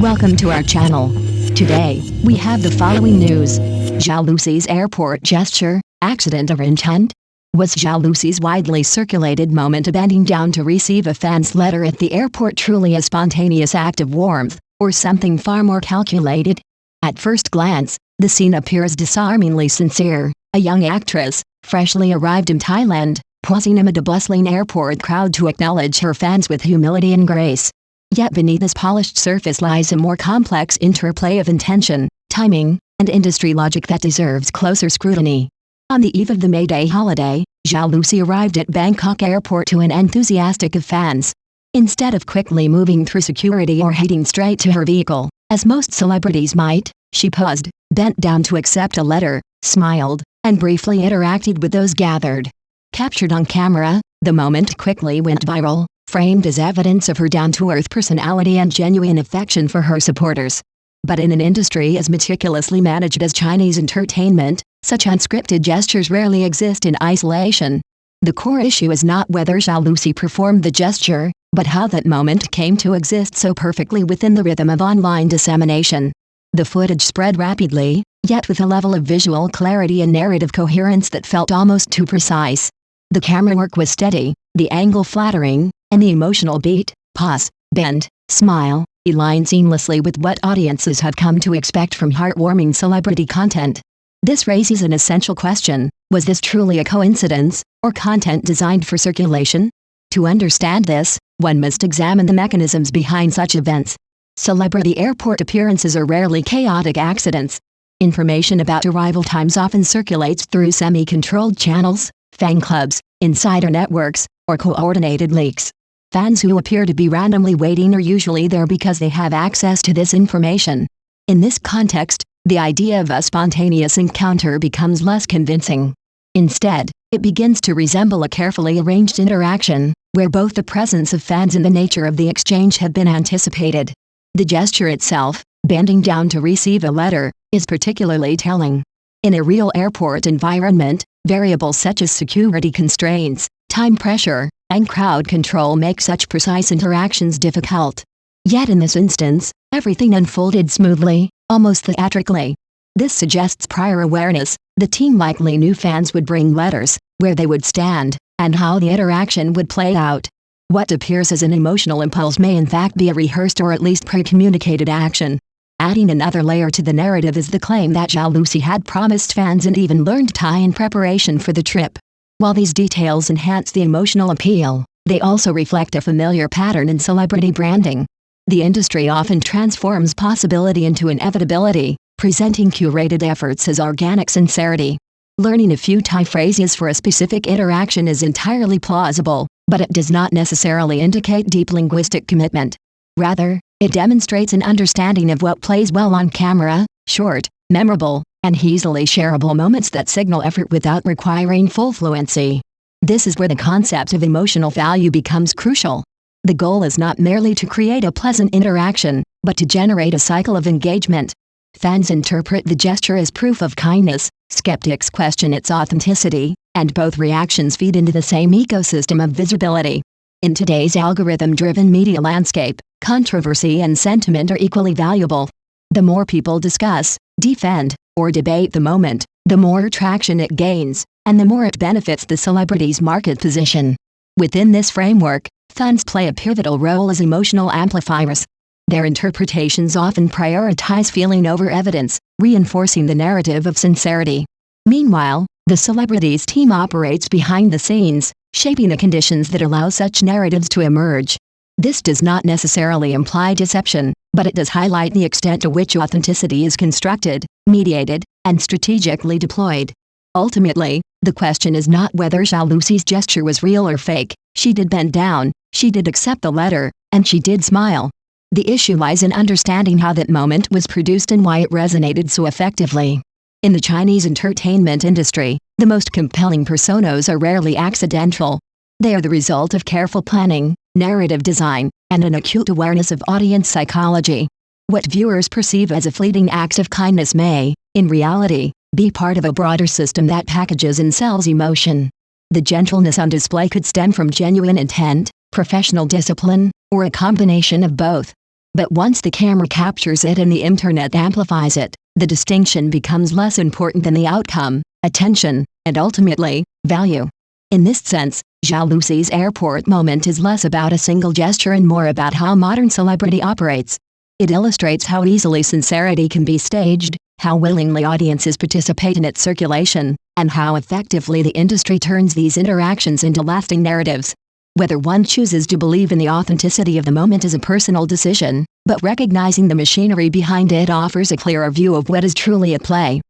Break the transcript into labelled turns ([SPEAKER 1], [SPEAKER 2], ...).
[SPEAKER 1] Welcome to our channel. Today, we have the following news. Zhao Lusi's airport gesture, accident or intent? Was Zhao Lusi's widely circulated moment of bending down to receive a fan's letter at the airport truly a spontaneous act of warmth, or something far more calculated? At first glance, the scene appears disarmingly sincere. A young actress, freshly arrived in Thailand, pausing amid a bustling airport crowd to acknowledge her fans with humility and grace. Yet beneath this polished surface lies a more complex interplay of intention, timing, and industry logic that deserves closer scrutiny. On the eve of the May Day holiday, Zhao Lusi arrived at Bangkok airport to an enthusiastic of fans. Instead of quickly moving through security or heading straight to her vehicle, as most celebrities might, she paused, bent down to accept a letter, smiled, and briefly interacted with those gathered. Captured on camera, the moment quickly went viral, framed as evidence of her down-to-earth personality and genuine affection for her supporters. But in an industry as meticulously managed as Chinese entertainment, such unscripted gestures rarely exist in isolation. The core issue is not whether Zhao Lusi performed the gesture, but how that moment came to exist so perfectly within the rhythm of online dissemination. The footage spread rapidly, yet with a level of visual clarity and narrative coherence that felt almost too precise. The camera work was steady, the angle flattering, and the emotional beat, pause, bend, smile, align seamlessly with what audiences have come to expect from heartwarming celebrity content. This raises an essential question: was this truly a coincidence, or content designed for circulation? To understand this, one must examine the mechanisms behind such events. Celebrity airport appearances are rarely chaotic accidents. Information about arrival times often circulates through semi-controlled channels, fan clubs, insider networks, or coordinated leaks. Fans who appear to be randomly waiting are usually there because they have access to this information. In this context, the idea of a spontaneous encounter becomes less convincing. Instead, it begins to resemble a carefully arranged interaction, where both the presence of fans and the nature of the exchange have been anticipated. The gesture itself, bending down to receive a letter, is particularly telling. In a real airport environment, variables such as security constraints, time pressure, and crowd control make such precise interactions difficult. Yet in this instance, everything unfolded smoothly, almost theatrically. This suggests prior awareness. The team likely knew fans would bring letters, where they would stand, and how the interaction would play out. What appears as an emotional impulse may in fact be a rehearsed or at least pre-communicated action. Adding another layer to the narrative is the claim that Zhao Lusi had promised fans and even learned Thai in preparation for the trip. While these details enhance the emotional appeal, they also reflect a familiar pattern in celebrity branding. The industry often transforms possibility into inevitability, presenting curated efforts as organic sincerity. Learning a few Thai phrases for a specific interaction is entirely plausible, but it does not necessarily indicate deep linguistic commitment. Rather, it demonstrates an understanding of what plays well on camera: short, memorable, and easily shareable moments that signal effort without requiring full fluency. This is where the concept of emotional value becomes crucial. The goal is not merely to create a pleasant interaction, but to generate a cycle of engagement. Fans interpret the gesture as proof of kindness, skeptics question its authenticity, and both reactions feed into the same ecosystem of visibility. In today's algorithm-driven media landscape, controversy and sentiment are equally valuable. The more people discuss, defend, or debate the moment, the more traction it gains, and the more it benefits the celebrity's market position. Within this framework, fans play a pivotal role as emotional amplifiers. Their interpretations often prioritize feeling over evidence, reinforcing the narrative of sincerity. Meanwhile, the celebrity's team operates behind the scenes, shaping the conditions that allow such narratives to emerge. This does not necessarily imply deception, but it does highlight the extent to which authenticity is constructed, mediated, and strategically deployed. Ultimately, the question is not whether Zhao Lusi's gesture was real or fake. She did bend down, she did accept the letter, and she did smile. The issue lies in understanding how that moment was produced and why it resonated so effectively. In the Chinese entertainment industry, the most compelling personas are rarely accidental. They are the result of careful planning, narrative design, and an acute awareness of audience psychology. What viewers perceive as a fleeting act of kindness may, in reality, be part of a broader system that packages and sells emotion. The gentleness on display could stem from genuine intent, professional discipline, or a combination of both. But once the camera captures it and the internet amplifies it, the distinction becomes less important than the outcome, attention, and ultimately, value. In this sense, Zhao Lusi's airport moment is less about a single gesture and more about how modern celebrity operates. It illustrates how easily sincerity can be staged, how willingly audiences participate in its circulation, and how effectively the industry turns these interactions into lasting narratives. Whether one chooses to believe in the authenticity of the moment is a personal decision, but recognizing the machinery behind it offers a clearer view of what is truly at play.